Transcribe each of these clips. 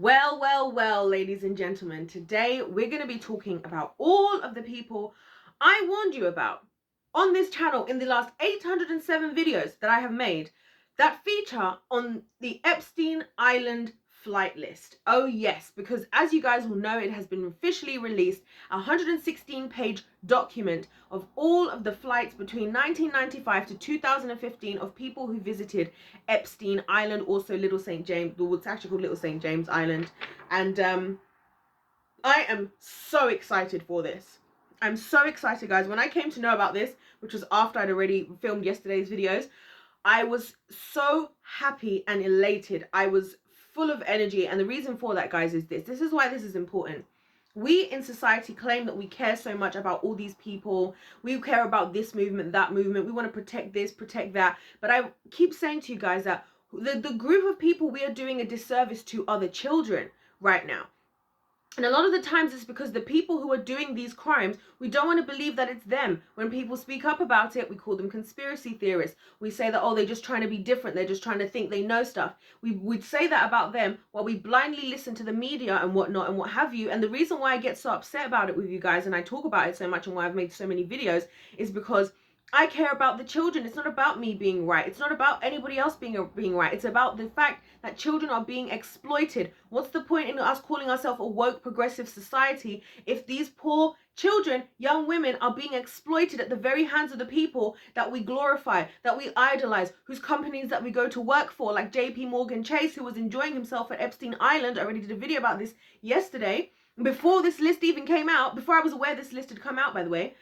Well, ladies and gentlemen, today we're going to be talking about all of the people I warned you about on this channel in the last 807 videos that I have made that feature on the Epstein Island flight list. Oh yes, because as you guys will know, it has been officially released, a 116-page document of all of the flights between 1995 to 2015 of people who visited Epstein Island, also Little St. James, it's actually called Little St. James Island. And I am so excited for this. I'm so excited, guys. When I came to know about this, which was after I'd already filmed yesterday's videos, I was so happy and elated. I was full of energy. And the reason for that, guys, is this. This is why this is important. We in society claim that we care so much about all these people. We care about this movement, that movement. We want to protect this, protect that. But I keep saying to you guys that the group of people we are doing a disservice to are the children right now. And a lot of the times it's because the people who are doing these crimes, we don't want to believe that it's them. When people speak up about it, we call them conspiracy theorists. We say that, oh, they're just trying to be different. They're just trying to think they know stuff. We'd say that about them while we blindly listen to the media and whatnot and what have you. And the reason why I get so upset about it with you guys and I talk about it so much and why I've made so many videos is because I care about the children. It's not about me being right. It's not about anybody else being right. It's about the fact that children are being exploited. What's the point in us calling ourselves a woke progressive society if these poor children, young women, are being exploited at the very hands of the people that we glorify, that we idolize, whose companies that we go to work for, like JP Morgan Chase, who was enjoying himself at Epstein Island. I already did a video about this yesterday, before this list even came out, before I was aware this list had come out, by the way.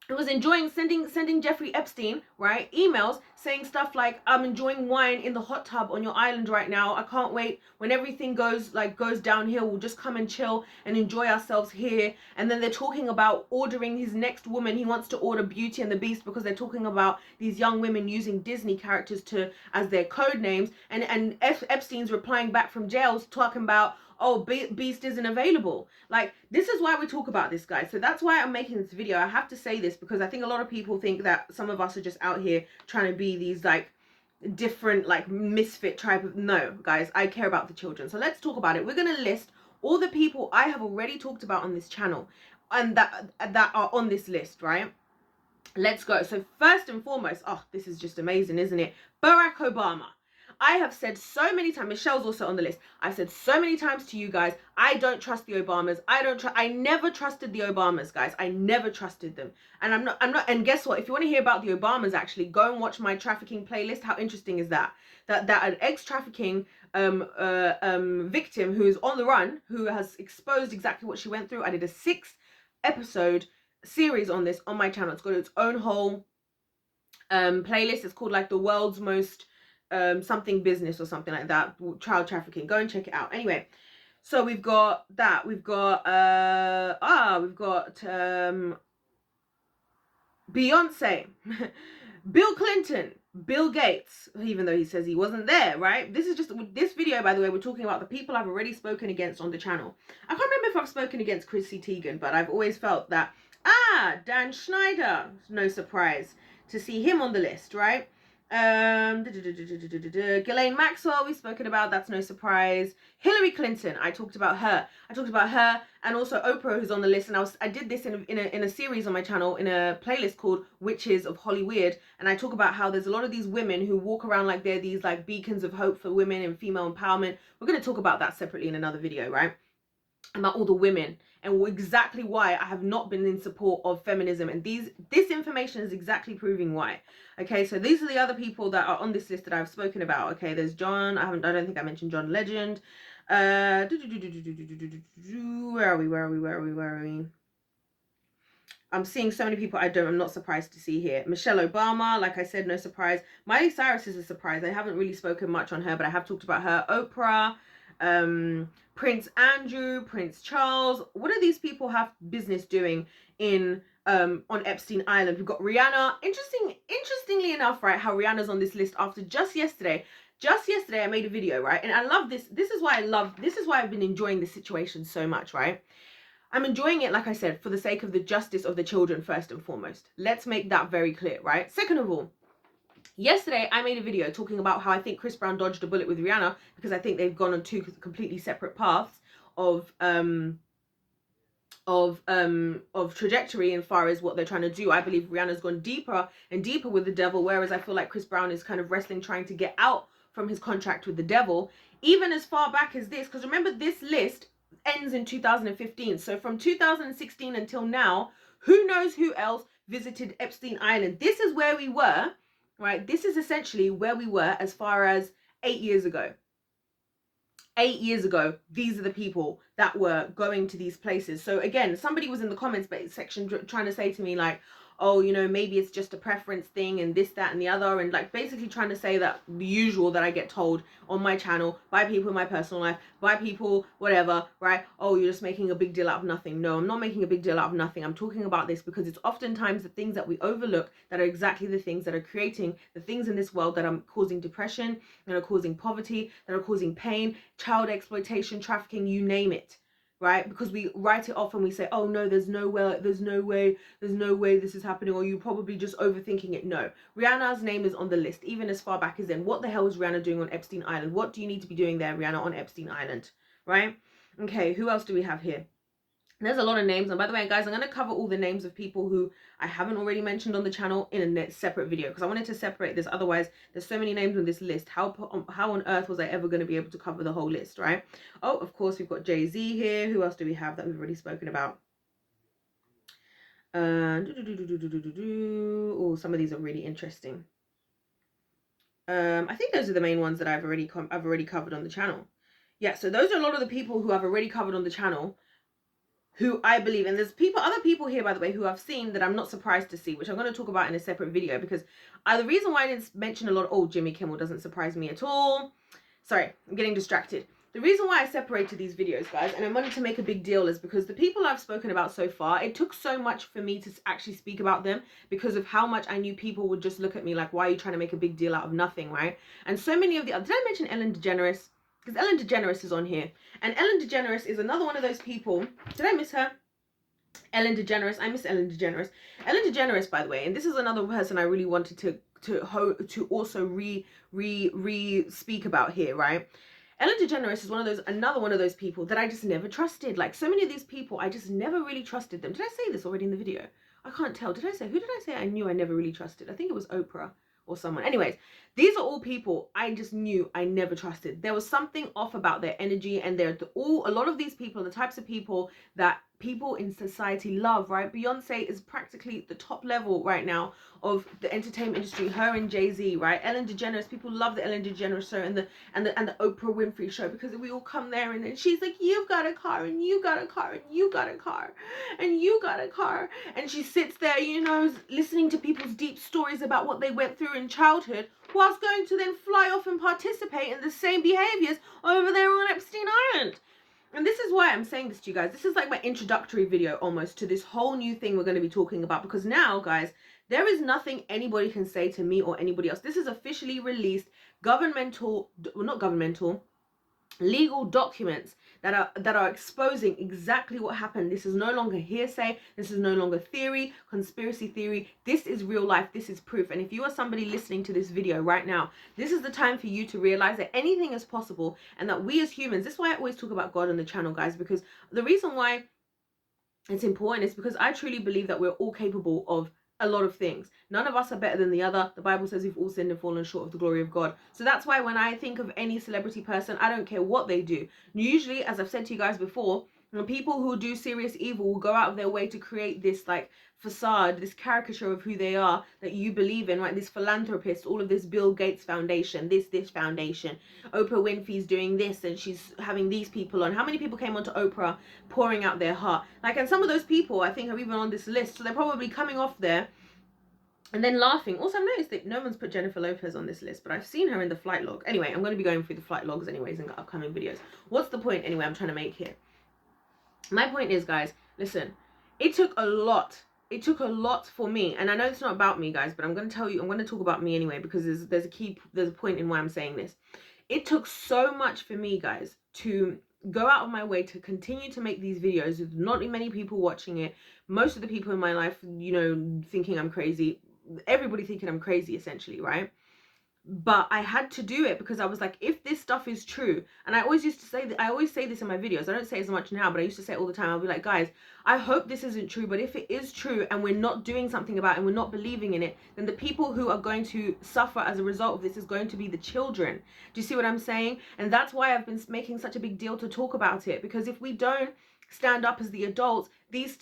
I was enjoying sending Jeffrey Epstein, right, emails saying stuff like, I'm enjoying wine in the hot tub on your island right now. I can't wait when everything goes downhill. We'll just come and chill and enjoy ourselves here. And then they're talking about ordering his next woman. He wants to order Beauty and the Beast because they're talking about these young women using Disney characters as their code names. And Epstein's replying back from jail talking about, oh, Beast isn't available. Like, this is why we talk about this, guys. So that's why I'm making this video. I have to say this because I think a lot of people think that some of us are just out here trying to be these like different like misfit type of, no, guys, I care about the children. So let's talk about it. We're going to list all the people I have already talked about on this channel and that are on this list, right? Let's go. So first and foremost, oh, this is just amazing, isn't it? Barack Obama. I have said so many times, Michelle's also on the list. I've said so many times to you guys, I don't trust the Obamas. I never trusted the Obamas, guys. I never trusted them. And I'm not, and guess what? If you want to hear about the Obamas, actually, go and watch my trafficking playlist. How interesting is that? That an ex-trafficking victim who is on the run, who has exposed exactly what she went through. I did a 6-episode series on this on my channel. It's got its own whole playlist. It's called like the world's most something business or something like that, child trafficking. Go and check it out. Anyway, so we've got that. We've got Beyonce, Bill Clinton, Bill Gates, even though he says he wasn't there, right? This is just, this video, by the way, we're talking about the people I've already spoken against on the channel. I can't remember if I've spoken against Chrissy Teigen, but I've always felt that, Dan Schneider, no surprise to see him on the list, right? Ghislaine Maxwell, we've spoken about, that's no surprise. Hillary Clinton, I talked about her, and also Oprah, who's on the list. And I did this in a series on my channel, in a playlist called Witches of Hollywood, and I talk about how there's a lot of these women who walk around like they're these like beacons of hope for women and female empowerment. We're going to talk about that separately in another video, right? About all the women and exactly why I have not been in support of feminism, and this information is exactly proving why. Okay, so these are the other people that are on this list that I've spoken about. Okay, there's John. I don't think I mentioned John Legend. Where are we? I'm seeing so many people I'm not surprised to see here. Michelle Obama, like I said, no surprise. Miley Cyrus is a surprise. I haven't really spoken much on her, but I have talked about her. Oprah, Prince Andrew, Prince Charles. What do these people have business doing in on Epstein Island? We've got Rihanna. Interestingly enough, right, how Rihanna's on this list after just yesterday I made a video, right? And I love this. This is why I've been enjoying this situation so much, right? I'm enjoying it, like I said, for the sake of the justice of the children first and foremost. Let's make that very clear, right? Second of all, Yesterday, I made a video talking about how I think Chris Brown dodged a bullet with Rihanna because I think they've gone on two completely separate paths of trajectory as far as what they're trying to do. I believe Rihanna's gone deeper and deeper with the devil, whereas I feel like Chris Brown is kind of wrestling, trying to get out from his contract with the devil, even as far back as this. Because remember, this list ends in 2015. So from 2016 until now, who knows who else visited Epstein Island? This is where we were, right? This is essentially where we were as far as 8 years ago. 8 years ago, these are the people that were going to these places. So again, somebody was in the comments section trying to say to me like, oh, you know, maybe it's just a preference thing and this, that, and the other, and like basically trying to say that the usual that I get told on my channel by people in my personal life, by people, whatever, right? Oh, you're just making a big deal out of nothing. No, I'm not making a big deal out of nothing. I'm talking about this because it's oftentimes the things that we overlook that are exactly the things that are creating the things in this world that are causing depression, that are causing poverty, that are causing pain, child exploitation, trafficking, you name it. Right? Because we write it off and we say, oh no, there's no way this is happening, or you're probably just overthinking it. No, Rihanna's name is on the list, even as far back as in. What the hell is Rihanna doing on Epstein Island? What do you need to be doing there, Rihanna, on Epstein Island? Right? Okay, who else do we have here? There's a lot of names, and by the way, guys, I'm going to cover all the names of people who I haven't already mentioned on the channel in a separate video, because I wanted to separate this. Otherwise, there's so many names on this list. How on earth was I ever going to be able to cover the whole list, right? Oh, of course, we've got Jay-Z here. Who else do we have that we've already spoken about? Oh, some of these are really interesting. I think those are the main ones that I've already covered on the channel. Yeah, so those are a lot of the people who I've already covered on the channel, who I believe, and there's other people here, by the way, who I've seen that I'm not surprised to see, which I'm going to talk about in a separate video, because the reason why I didn't mention a lot, Jimmy Kimmel doesn't surprise me at all. Sorry, I'm getting distracted. The reason why I separated these videos, guys, and I wanted to make a big deal, is because the people I've spoken about so far, it took so much for me to actually speak about them because of how much I knew people would just look at me like, why are you trying to make a big deal out of nothing, right? And so many of the did I mention Ellen DeGeneres? Because Ellen DeGeneres is on here. And Ellen DeGeneres is another one of those people. Did I miss her? Ellen DeGeneres. I miss Ellen DeGeneres. Ellen DeGeneres, by the way, and this is another person I really wanted to also speak about here, right? Ellen DeGeneres is another one of those people that I just never trusted. Like so many of these people, I just never really trusted them. Did I say this already in the video? I can't tell. Who did I say I knew I never really trusted? I think it was Oprah or someone. Anyways, these are all people I just knew I never trusted. There was something off about their energy, and a lot of these people, the types of people that people in society love, right? Beyonce is practically the top level right now of the entertainment industry, her and Jay-Z, right? Ellen DeGeneres, people love the Ellen DeGeneres show and the Oprah Winfrey show, because we all come there and then she's like, you've got a car and you got a car and you got a car and you got a car, and she sits there, you know, listening to people's deep stories about what they went through in childhood, whilst going to then fly off and participate in the same behaviors over there on Epstein Island. And this is why I'm saying this to you guys. This is like my introductory video almost to this whole new thing we're going to be talking about, because now, guys, there is nothing anybody can say to me or anybody else. This is officially released legal documents that are exposing exactly what happened. This is no longer hearsay. This is no longer theory, conspiracy theory. This is real life. This is proof. And if you are somebody listening to this video right now, this is the time for you to realize that anything is possible, and that we as humans, this is why I always talk about God on the channel, guys, because the reason why it's important is because I truly believe that we're all capable of a lot of things. None of us are better than the other. The Bible says we've all sinned and fallen short of the glory of God. So that's why when I think of any celebrity person, I don't care what they do. Usually, as I've said to you guys before, when people who do serious evil will go out of their way to create this like facade, this caricature of who they are that you believe in, right? This philanthropist, all of this Bill Gates Foundation, this foundation, Oprah Winfrey's doing this and she's having these people on. How many people came onto Oprah pouring out their heart? Like, and some of those people I think are even on this list, so they're probably coming off there and then laughing. Also, I've noticed that no one's put Jennifer Lopez on this list, but I've seen her in the flight log. Anyway, I'm going to be going through the flight logs anyways in upcoming videos. What's the point anyway I'm trying to make here? My point is, guys, listen, it took a lot. It took a lot for me, and I know it's not about me, guys, but I'm going to tell you, I'm going to talk about me anyway, because there's a point in why I'm saying this. It took so much for me, guys, to go out of my way to continue to make these videos with not many people watching it. Most of the people in my life, you know, thinking I'm crazy. Everybody thinking I'm crazy, essentially, right? But I had to do it because I was like, if this stuff is true, and I always used to say that, I always say this in my videos, I don't say it as much now, but I used to say it all the time. I'll be like, guys, I hope this isn't true, but if it is true and we're not doing something about it and we're not believing in it, then the people who are going to suffer as a result of this is going to be the children. Do you see what I'm saying? And that's why I've been making such a big deal to talk about it, because if we don't stand up as the adults,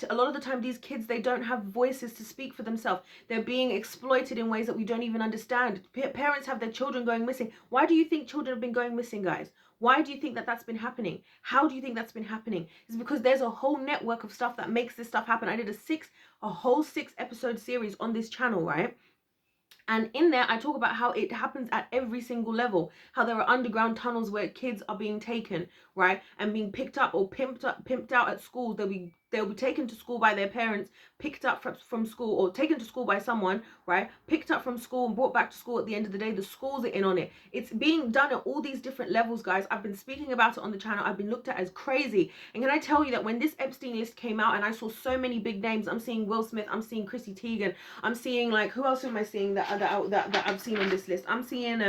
a lot of the time these kids, they don't have voices to speak for themselves. They're being exploited in ways that we don't even understand. Parents have their children going missing. Why do you think children have been going missing, guys? Why do you think that that's been happening? How do you think that's been happening? It's because there's a whole network of stuff that makes this stuff happen. I did a whole 6-episode series on this channel, right? And in there, I talk about how it happens at every single level, how there are underground tunnels where kids are being taken, right, and being picked up or pimped out at schools. They'll be taken to school by their parents, picked up from school, or taken to school by someone, right, picked up from school and brought back to school. At the end of the day, the schools are in on it. It's being done at all these different levels, guys. I've been speaking about it on the channel. I've been looked at as crazy. And can I tell you that when this Epstein list came out and I saw so many big names, I'm seeing Will Smith, I'm seeing Chrissy Teigen, I'm seeing, like, who else am I seeing that I've seen on this list? I'm seeing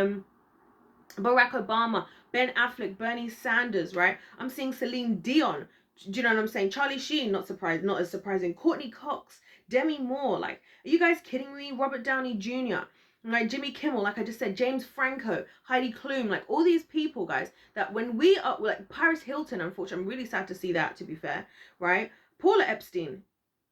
Barack Obama, Ben Affleck, Bernie Sanders, right? I'm seeing Celine Dion. Do you know what I'm saying? Charlie Sheen, not as surprising. Courtney Cox, Demi Moore. Like, are you guys kidding me? Robert Downey Jr., like Jimmy Kimmel, like I just said, James Franco, Heidi Klum, like all these people, guys, that when we are, like Paris Hilton, unfortunately, I'm really sad to see that, to be fair, right? Paula Epstein,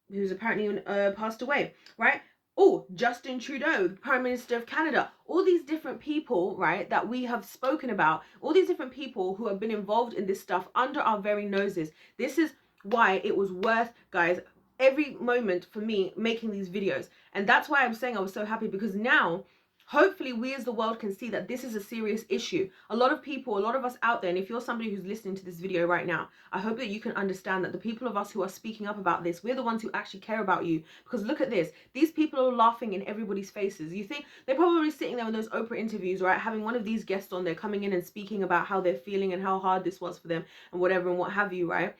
who's apparently passed away, right? Oh, Justin Trudeau, Prime Minister of Canada, all these different people, right, that we have spoken about, all these different people who have been involved in this stuff under our very noses. This is why it was worth, guys, every moment for me making these videos. And that's why I'm saying I was so happy, because now hopefully we as the world can see that this is a serious issue. A lot of people, a lot of us out there, and if you're somebody who's listening to this video right now, I hope that you can understand that the people of us who are speaking up about this, we're the ones who actually care about you. Because look at this, these people are laughing in everybody's faces. You think they're probably sitting there in those Oprah interviews, right, having one of these guests on there coming in and speaking about how they're feeling and how hard this was for them and whatever and what have you, right?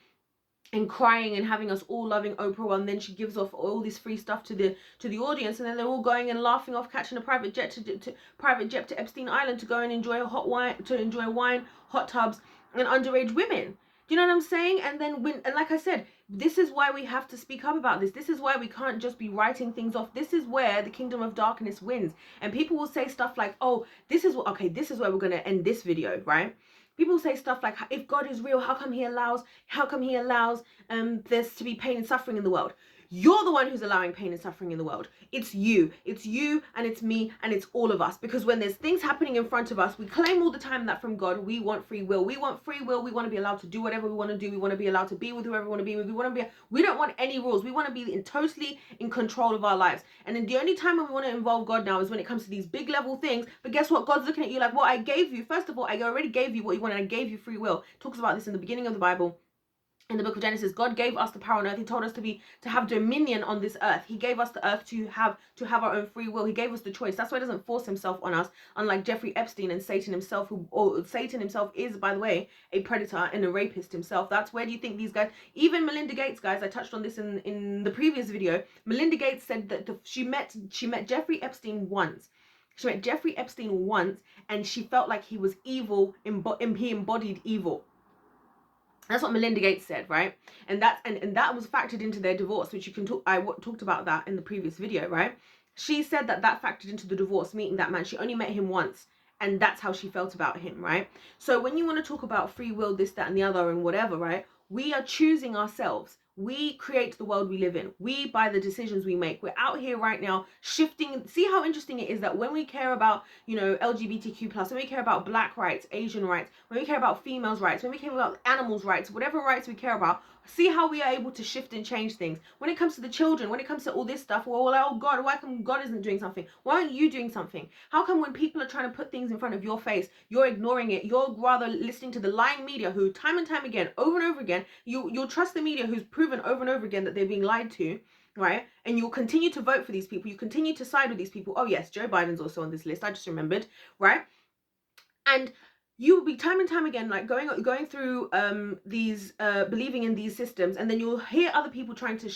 And crying and having us all loving Oprah, and then she gives off all this free stuff to the audience, and then they're all going and laughing off catching a private jet to Epstein Island to go and enjoy wine, hot tubs, and underage women. Do you know what I'm saying? And then and like I said, this is why we have to speak up about this. This is why we can't just be writing things off. This is where the kingdom of darkness wins. And people will say stuff like, oh, this is where we're going to end this video, right? People say stuff like, if God is real, how come he allows there's to be pain and suffering in the world? You're the one who's allowing pain and suffering in the world. It's you and it's me and it's all of us. Because when there's things happening in front of us, we claim all the time that from God, we want free will. We want free will. We want to be allowed to do whatever we want to do. We want to be allowed to be with whoever we want to be with. We don't want any rules. We want to be totally in control of our lives. And then the only time when we want to involve God now is when it comes to these big level things. But guess what? God's looking at you like, well, I gave you, first of all, I already gave you what you wanted. I gave you free will. It talks about this in the beginning of the Bible. In the book of Genesis, God gave us the power on earth. He told us to have dominion on this earth. He gave us the earth to have our own free will. He gave us the choice. That's why he doesn't force himself on us, unlike Jeffrey Epstein and Satan himself, Satan himself is, by the way, a predator and a rapist himself. That's where do you think these guys, even Melinda Gates, guys, I touched on this in the previous video. Melinda Gates said that she met Jeffrey Epstein once. She met Jeffrey Epstein once, and she felt like he was evil, he embodied evil. That's what Melinda Gates said, right? And that was factored into their divorce, which you can talk. I talked about that in the previous video, right? She said that factored into the divorce, meeting that man. She only met him once, and that's how she felt about him, right? So when you want to talk about free will, this, that, and the other, and whatever, right? We are choosing ourselves. We create the world we live in. We, by the decisions we make. We're out here right now shifting. See how interesting it is that when we care about, LGBTQ+, when we care about black rights, Asian rights, when we care about females' rights, when we care about animals' rights, whatever rights we care about, see how we are able to shift and change things. When it comes to the children, when it comes to all this stuff, well, oh God, why come God isn't doing something? Why aren't you doing something? How come when people are trying to put things in front of your face, you're ignoring it? You're rather listening to the lying media who time and time again, over and over again, you'll trust the media who's proven over and over again that they're being lied to, right? And you'll continue to vote for these people. You continue to side with these people. Oh yes, Joe Biden's also on this list. I just remembered, right? And you will be time and time again like going through these believing in these systems, and then you'll hear other people trying to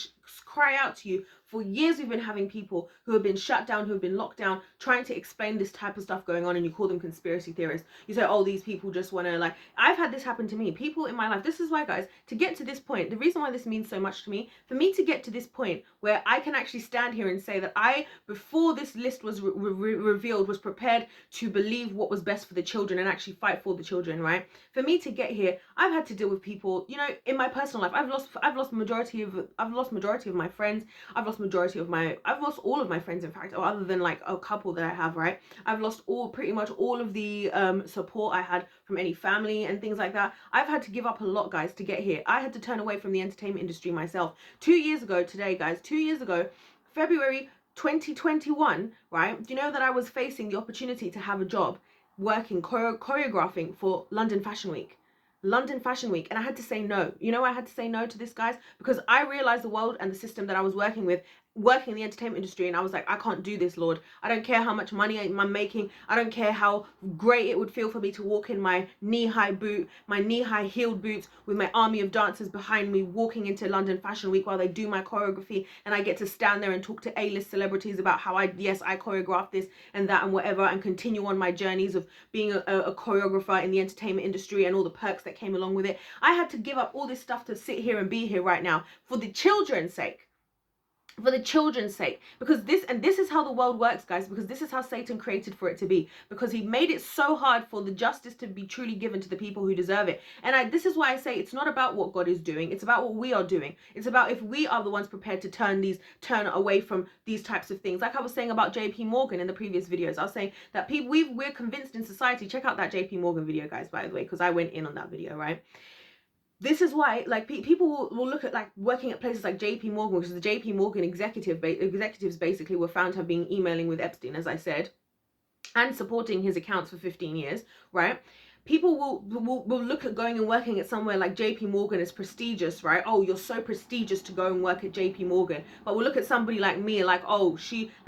cry out to you For years, we've been having people who have been shut down, who have been locked down, trying to explain this type of stuff going on, and you call them conspiracy theorists. You say, oh, these people just want to, like, I've had this happen to me. People in my life, this is why, guys, to get to this point, the reason why this means so much to me, for me to get to this point where I can actually stand here and say that I, before this list was revealed, was prepared to believe what was best for the children and actually fight for the children, right? For me to get here, I've had to deal with people, you know, in my personal life. I've lost majority of my friends. I've lost all of my friends, in fact, or other than like a couple that I have, right? I've lost pretty much all of the support I had from any family and things like that. I've had to give up a lot, guys, to get here. I had to turn away from the entertainment industry myself. 2 years ago today, guys, 2 years ago, February 2021, right? Do you know that I was facing the opportunity to have a job working choreographing for London Fashion Week? London Fashion Week, and I had to say no. You know, I had to say no to this, guys, because I realized the world and the system that I was working in the entertainment industry, and I was like, I can't do this, Lord. I don't care how much money I'm making. I don't care how great it would feel for me to walk in my knee-high heeled boots with my army of dancers behind me, walking into London Fashion Week while they do my choreography, and I get to stand there and talk to A-list celebrities about how I choreographed this and that and whatever, and continue on my journeys of being a choreographer in the entertainment industry and all the perks that came along with it. I had to give up all this stuff to sit here and be here right now for the children's sake. For the children's sake, because this is how the world works, guys, because this is how Satan created for it to be, because he made it so hard for the justice to be truly given to the people who deserve it. And this is why I say it's not about what God is doing, it's about what we are doing. It's about if we are the ones prepared to turn away from these types of things. Like I was saying about JP Morgan in the previous videos, I was saying that we're convinced in society. Check out that JP Morgan video, guys, by the way, because I went in on that video, right? This is why, like, people will look at, like, working at places like JP Morgan, because the JP Morgan executives basically were found to have been emailing with Epstein, as I said, and supporting his accounts for 15 years, right? People will look at going and working at somewhere like JP Morgan as prestigious, right? Oh, you're so prestigious to go and work at JP Morgan. But we'll look at somebody like me, like, oh,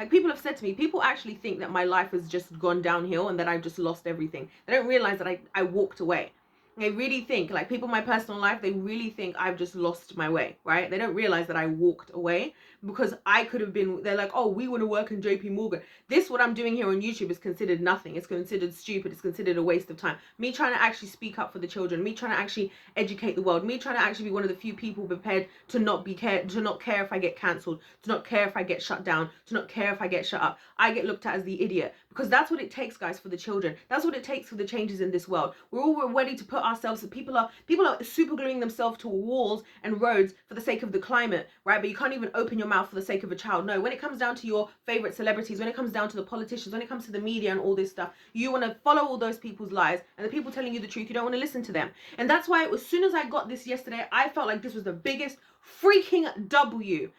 people have said to me, people actually think that my life has just gone downhill and that I've just lost everything. They don't realize that I walked away. They really think, like, people in my personal life, they really think I've just lost my way, right? They don't realize that I walked away, because I could have been, they're like, oh, we want to work in JP Morgan. What I'm doing here on YouTube is considered nothing. It's considered stupid. It's considered a waste of time. Me trying to actually speak up for the children, me trying to actually educate the world, me trying to actually be one of the few people prepared to not care if I get cancelled, to not care if I get shut down, to not care if I get shut up. I get looked at as the idiot, because that's what it takes, guys, for the children. That's what it takes for the changes in this world. We're all ready to put ourselves, people are super gluing themselves to walls and roads for the sake of the climate, right? But you can't even open your mouth for the sake of a child. No, when it comes down to your favorite celebrities, when it comes down to the politicians, when it comes to the media and all this stuff, you want to follow all those people's lies, and the people telling you the truth, you don't want to listen to them. And that's why as soon as I got this yesterday, I felt like this was the biggest freaking W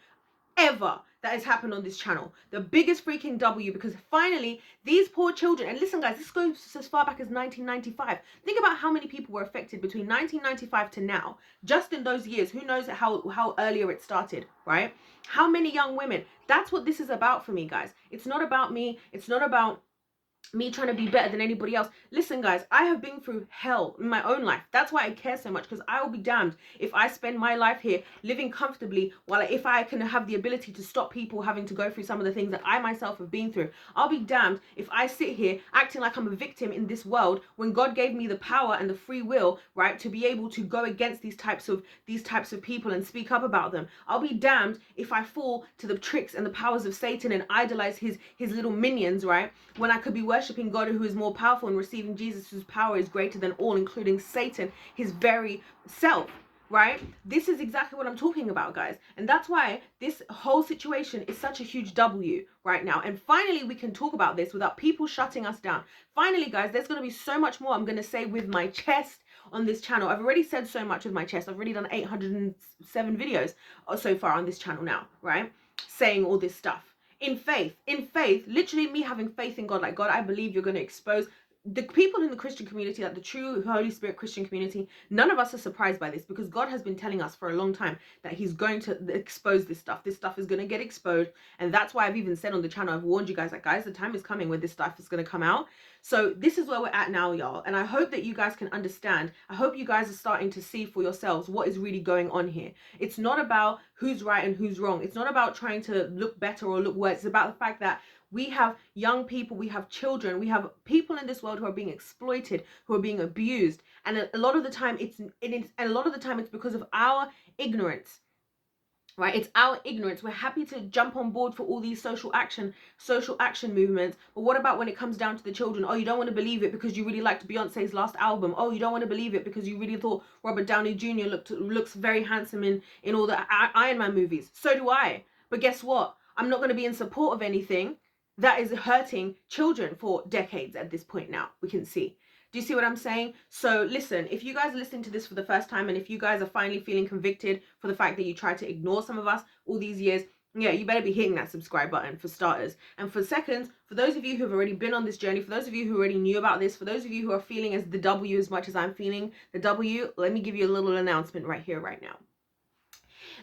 ever that has happened on this channel. The biggest freaking W, because finally these poor children, and listen, guys, this goes as far back as 1995. Think about how many people were affected between 1995 to now, just in those years. Who knows how earlier it started, right? How many young women? That's what this is about for me, guys. It's not about me. It's not about me trying to be better than anybody else. Listen, guys, I have been through hell in my own life. That's why I care so much, because I will be damned if I spend my life here living comfortably, while if I can have the ability to stop people having to go through some of the things that I myself have been through. I'll be damned if I sit here acting like I'm a victim in this world, when God gave me the power and the free will, right, to be able to go against these types of people and speak up about them. I'll be damned if I fall to the tricks and the powers of Satan and idolize his little minions, right, when I could be worshipping God, who is more powerful, and receiving Jesus, whose power is greater than all, including Satan, his very self, right? This is exactly what I'm talking about, guys. And that's why this whole situation is such a huge W right now. And finally, we can talk about this without people shutting us down. Finally, guys, there's going to be so much more I'm going to say with my chest on this channel. I've already said so much with my chest. I've already done 807 videos so far on this channel now, right? Saying all this stuff. In faith, literally me having faith in God, like, God, I believe you're going to expose the people in the Christian community, like the true Holy Spirit Christian community. None of us are surprised by this, because God has been telling us for a long time that he's going to expose this stuff. This stuff is going to get exposed. And that's why I've even said on the channel, I've warned you guys, like, guys, the time is coming where this stuff is going to come out. So this is where we're at now, y'all. And I hope that you guys can understand. I hope you guys are starting to see for yourselves what is really going on here. It's not about who's right and who's wrong. It's not about trying to look better or look worse. It's about the fact that we have young people, we have children, we have people in this world who are being exploited, who are being abused. And a lot of the time it's because of our ignorance. Right, it's our ignorance. We're happy to jump on board for all these social action movements, but what about when it comes down to the children? Oh, you don't want to believe it because you really liked Beyonce's last album. Oh, you don't want to believe it because you really thought Robert Downey Jr. looks very handsome in all the Iron Man movies. So do I. But guess what? I'm not going to be in support of anything that is hurting children for decades at this point now. We can see. Do you see what I'm saying? So listen, if you guys are listening to this for the first time, and if you guys are finally feeling convicted for the fact that you tried to ignore some of us all these years, yeah, you better be hitting that subscribe button for starters. And for seconds, for those of you who have already been on this journey, for those of you who already knew about this, for those of you who are feeling as the W as much as I'm feeling the W, let me give you a little announcement right here, right now.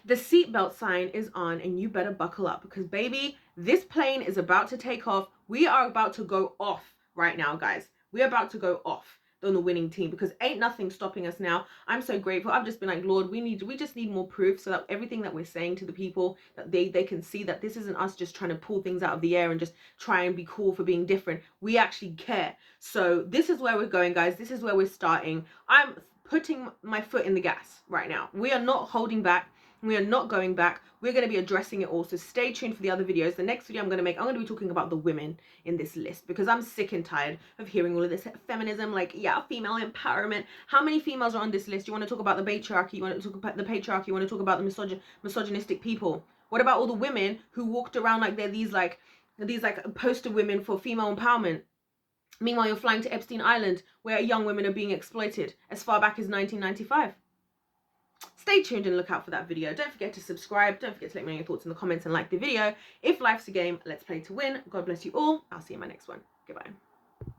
The seatbelt sign is on and you better buckle up because baby, this plane is about to take off. We are about to go off right now, guys. We're about to go off on the winning team because ain't nothing stopping us now. I'm so grateful. I've just been like, Lord, we just need more proof so that everything that we're saying to the people, that they can see that this isn't us just trying to pull things out of the air and just try and be cool for being different. We actually care. So this is where we're going, guys. This is where we're starting. I'm putting my foot in the gas right now. We are not holding back. We are not going back. We're going to be addressing it all. So stay tuned for the other videos. The next video I'm going to be talking about the women in this list because I'm sick and tired of hearing all of this feminism, like, yeah, female empowerment. How many females are on this list? You want to talk about the patriarchy? You want to talk about the patriarchy? You want to talk about the misogynistic people? What about all the women who walked around like they're these poster women for female empowerment? Meanwhile, you're flying to Epstein Island where young women are being exploited as far back as 1995. Stay tuned and look out for that video. Don't forget to subscribe. Don't forget to let me know your thoughts in the comments and like the video. If life's a game, let's play to win. God bless you all. I'll see you in my next one. Goodbye.